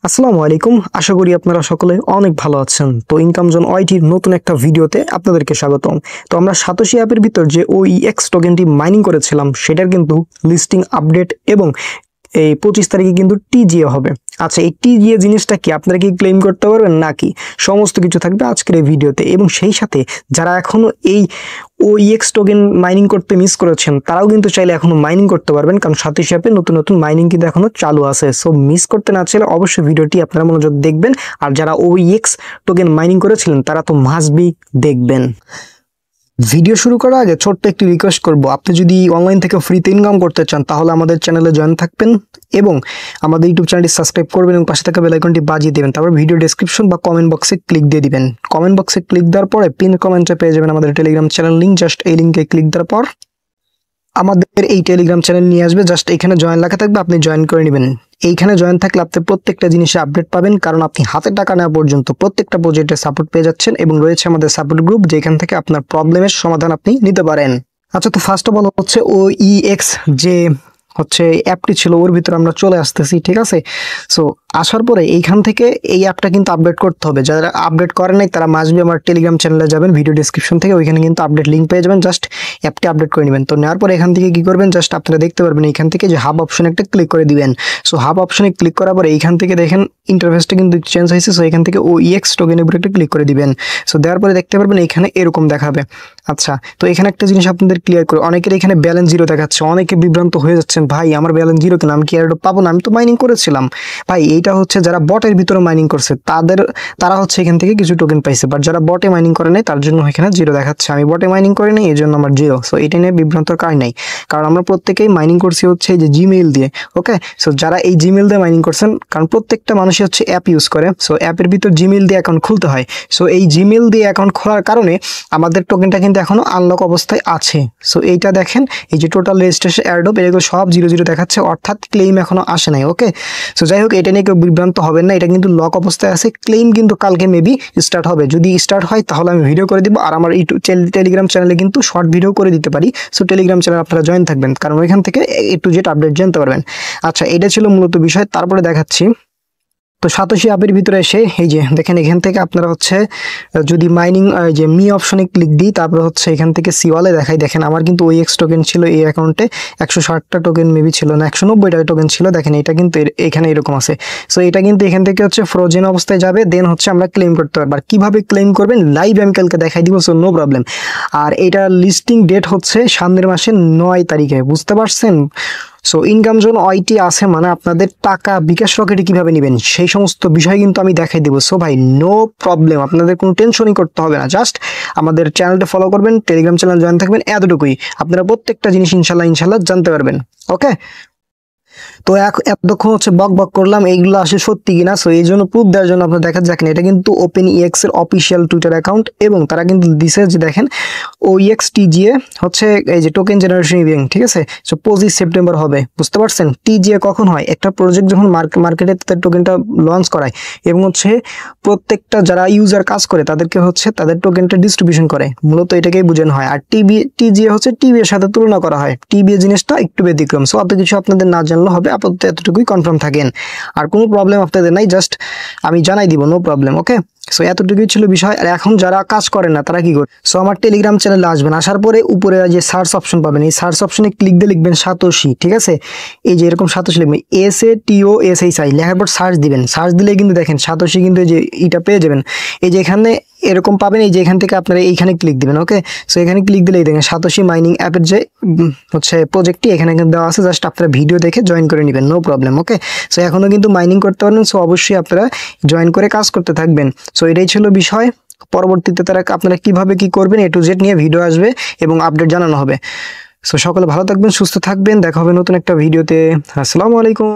আসসালামু আলাইকুম। আশা করি আপনারা সকলে অনেক ভালো আছেন। তো ইনকাম জোন ওয়াইটির নতুন একটা ভিডিওতে আপনাদেরকে স্বাগতম। তো আমরা সাতোশি অ্যাপের ভিতর যে OEX টোকেনটি মাইনিং করেছিলাম সেটার কিন্তু লিস্টিং আপডেট এবং এই 25 তারিখে কিন্তু টিজিএ হবে। আচ্ছা, এই টিজিএ জিনিসটা কি আপনারা কি ক্লেম করতে পারবেন নাকি? সমস্ত কিছু থাকবে আজকের এই ভিডিওতে, এবং সেই সাথে যারা এখনো এই OEX টোকেন মাইনিং করতে মিস করেছেন তারাও কিন্তু চাইলে এখনো মাইনিং করতে পারবেন, কারণ সাতোশি অ্যাপে নতুন নতুন মাইনিং কিন্তু এখনো চালু আছে। সো মিস করতে না চাইলে অবশ্যই ভিডিওটি আপনারা মনোযোগ দেখবেন, আর যারা OEX টোকেন মাইনিং করেছিলেন তারা তো মাস্ট বি দেখবেন। ভিডিও শুরু করার আগে ছোট্ট একটি রিকোয়েস্ট করব, আপনি যদি অনলাইন থেকে ফ্রিতে ইনকাম করতে চান তাহলে আমাদের চ্যানেলে জয়েন থাকবেন এবং আমাদের ইউটিউব চ্যানেলটি সাবস্ক্রাইব করবেন এবং পাশে থাকা বেল আইকনটি বাজিয়ে দেবেন। তারপর ভিডিও ডেসক্রিপশন বা কমেন্ট বক্সে ক্লিক দিয়ে দিবেন। কমেন্ট বক্সে ক্লিক দেওয়ার পরে পিন কমেন্টে পেয়ে যাবেন আমাদের টেলিগ্রাম চ্যানেল লিঙ্ক। জাস্ট এই লিঙ্কে ক্লিক দেওয়ার পর আমাদের এই টেলিগ্রাম চ্যানেল নিয়ে আসবে। জাস্ট এখানে জয়েন লেখা থাকবে, আপনি জয়েন করে নেবেন। এইখানে জয়েন থাকলে আপনি প্রত্যেকটা জিনিসে আপডেট পাবেন, কারণ আপনি হাতে টাকা নেওয়া পর্যন্ত প্রত্যেকটা প্রজেক্টে সাপোর্ট পেয়ে যাচ্ছেন এবং রয়েছে আমাদের সাপোর্ট গ্রুপ, যেখান থেকে আপনার প্রবলেমের সমাধান আপনি নিতে পারেন। আচ্ছা, তো ফার্স্ট অফ অল হচ্ছে OEX যে হচ্ছে অ্যাপটি ছিল ওর ভিতরে আমরা চলে আসতেছি, ঠিক আছে? সো আসার পরে এইখান থেকে এই অ্যাপটা কিন্তু আপডেট করতে হবে। যারা আপডেট করে নাই তারা মাস্ট বি আমার টেলিগ্রাম চ্যানেলে যাবেন, ভিডিও ডেসক্রিপশন থেকে ওইখানে কিন্তু আপডেট লিঙ্ক পেয়ে যাবেন। জাস্ট অ্যাপটি আপডেট করে নেবেন। তো নেওয়ার পরে এখান থেকে কি করবেন, জাস্ট আপনারা দেখতে পারবেন এইখান থেকে যে হাব অপশন একটা ক্লিক করে দিবেন। সো হাব অপশনে ক্লিক করার পরে এইখান থেকে দেখেন ইন্টারফেসটা কিন্তু চেঞ্জ হয়েছে। সো এখান থেকে OEX টোকেনের উপরে একটা ক্লিক করে দিবেন। সো দেওয়ার পরে দেখতে পারবেন এখানে এরকম দেখাবে। আচ্ছা, তো এখানে একটা জিনিস আপনাদের ক্লিয়ার করে, অনেকের এখানে ব্যালেন্স জিরো দেখাচ্ছে, অনেকে বিভ্রান্ত হয়ে যাচ্ছেন, ভাই আমার ব্যালেন্স জিরো কেন, আমি কি এয়ারড্রপ পাবো না, আমি তো মাইনিং করেছিলাম। ভাই এইটা হচ্ছে যারা বটের ভিতরে মাইনিং করছে তারা হচ্ছে এখান থেকে কিছু টোকেন পাইছে, বাট যারা বটে মাইনিং করে নাই তার জন্য এখানে জিরো দেখাচ্ছে। আমি বটে মাইনিং করি নাই, এই জন্য আমার জিরো। সো এটা নিয়ে বিভ্রান্তর কারণ নাই, কারণ আমরা প্রত্যেকেই মাইনিং করছি হচ্ছে এই যে জিমেইল দিয়ে। ওকে, সো যারা এই জিমেইল দিয়ে মাইনিং করছেন, কারণ প্রত্যেকটা মানুষই হচ্ছে অ্যাপ ইউজ করে, সো অ্যাপের ভিতর জিমেইল দিয়ে অ্যাকাউন্ট খুলতে হয়। সো এই জিমেইল দিয়ে অ্যাকাউন্ট খোলার কারণে আমাদের টোকেনটা কিন্তু এখনো আনলক অবস্থায় আছে। সো এইটা দেখেন, এই যে টোটাল রেজিস্ট্রেশন এয়ারড্রপ এগুলো সব জিরো জিরো দেখাচ্ছে, অর্থাৎ ক্লেম এখনো আসে নাই। ওকে, সো যাই হোক, এটা নিয়ে কেউ বিভ্রান্ত হবেন না, এটা কিন্তু লক অবস্থায় আছে। ক্লেম কিন্তু কালকে মেবি স্টার্ট হবে। যদি স্টার্ট হয় তাহলে আমি ভিডিও করে দিব, আর আমার এই টেলিগ্রাম চ্যানেলে কিন্তু শর্ট ভিডিও করে দিতে পারি। সো টেলিগ্রাম চ্যানেল আপনারা জয়েন থাকবেন, কারণ ওইখান থেকে A to Z আপডেট জানতে পারবেন। আচ্ছা, এটা ছিল মূলত বিষয়। তারপরে দেখাচ্ছি, তো সাতোশি অ্যাপের ভিতরে এসে এই যে দেখেন এখান থেকে আপনারা হচ্ছে যদি মাইনিং যে মি অপশনে ক্লিক দিই, তারপরে হচ্ছে এখান থেকে সিওয়ালে দেখাই। দেখেন আমার কিন্তু OEX টোকেন ছিল এই অ্যাকাউন্টে 160টা টোকেন মেবি ছিল না, 190টা টোকেন ছিল। দেখেন এটা কিন্তু এখানে এরকম আছে। সো এটা কিন্তু এখান থেকে হচ্ছে ফ্রোজেন অবস্থায় যাবে, দেন হচ্ছে আমরা ক্লেম করতে পারবো। আর কীভাবে ক্লেম করবেন লাইভ আমি কালকে দেখাই দিব, সো নো প্রবলেম। আর এটা লিস্টিং ডেট হচ্ছে সামনের মাসের 9 তারিখে, বুঝতে পারছেন? সো ইনকাম জোন ওয়াইটি আছে মানে আপনাদের টাকা বিকাশ রকেটে কিভাবে নেবেন সেই সমস্ত বিষয় কিন্তু আমি দেখাই দেবো। সো ভাই নো প্রবলেম, আপনাদের কোনো টেনশনই করতে হবে না। জাস্ট আমাদের চ্যানেলটা ফলো করবেন, টেলিগ্রাম চ্যানেল জয়েন থাকবেন, এতটুকুই। আপনারা প্রত্যেকটা জিনিস ইনশাল্লাহ জানতে পারবেন। ওকে, তো এতক্ষণ হচ্ছে বক বক করলাম, এইগুলো আসলে সত্যি কিনা। সো এই জন্য প্রুফ দেওয়ার জন্য আপনারা দেখেন এটা কিন্তু OpenEX এর অফিসিয়াল টুইটার অ্যাকাউন্ট, এবং তারা কিন্তু দিছে যে দেখেন OEX TGA হচ্ছে এই যে টোকেন জেনারেশন ইভেন্ট, ঠিক আছে? সো 25 সেপ্টেম্বর হবে, বুঝতে পারছেন? TGA কখন হয়? একটা প্রজেক্ট যখন মার্কেটে তাদের টোকেনটা লঞ্চ করায় এবং হচ্ছে প্রত্যেকটা যারা ইউজার কাজ করে তাদেরকে হচ্ছে তাদের টোকেনটা ডিস্ট্রিবিউশন করে, মূলত এটাকেই বোঝানো হয়। আর TGA হচ্ছে TBA এর সাথে তুলনা করা হয়। TBA জিনিসটা একটু ব্যতিক্রম। সো এত কিছু আপনাদের না জানলে হবে, আপাতত এতটুকুই কনফার্ম থাকেন। আর কোনো প্রবলেম আপনাদের নাই, জাস্ট আমি জানাই দিব, নো প্রবলেম। ওকে, সো এতটুকুই ছিল বিষয়। আর এখন যারা কাজ করেন না তারা কি করে? সো আমার টেলিগ্রাম চ্যানেলে আসবেন, আসার পরে উপরে যে সার্চ অপশন পাবেন, এই সার্চ অপশনে ক্লিক দিয়ে লিখবেন সাতোশি, ঠিক আছে? এই যে এরকম সাতোশি লিখবেন, SATOSHI লেখার পর সার্চ দিবেন। সার্চ দিলে কিন্তু দেখেন সাতোশি কিন্তু এই যে এটা পেয়ে যাবেন। এই যে এখানে এরকম পাবেন, এই যে এখান থেকে আপনারা এইখানে ক্লিক দিবেন। ওকে, সো এখানে ক্লিক দিলেই দেখেন সাতোশি মাইনিং অ্যাপের যে হচ্ছে প্রজেক্টটি এখানে কিন্তু দেওয়া আছে। জাস্ট আপনারা ভিডিও দেখে জয়েন করে নেবেন, নো প্রবলেম। ওকে, সো এখনও কিন্তু মাইনিং করতে পারবেন। সো অবশ্যই আপনারা জয়েন করে কাজ করতে থাকবেন। সো এটাই ছিল বিষয়। পরবর্তীতে আপনারা কিভাবে কি করবেন A to Z নিয়ে ভিডিও আসবে এবং আপডেট জানানো হবে। সো সকলে ভালো থাকবেন, সুস্থ থাকবেন, দেখা হবে নতুন একটা ভিডিওতে। আসসালামু আলাইকুম।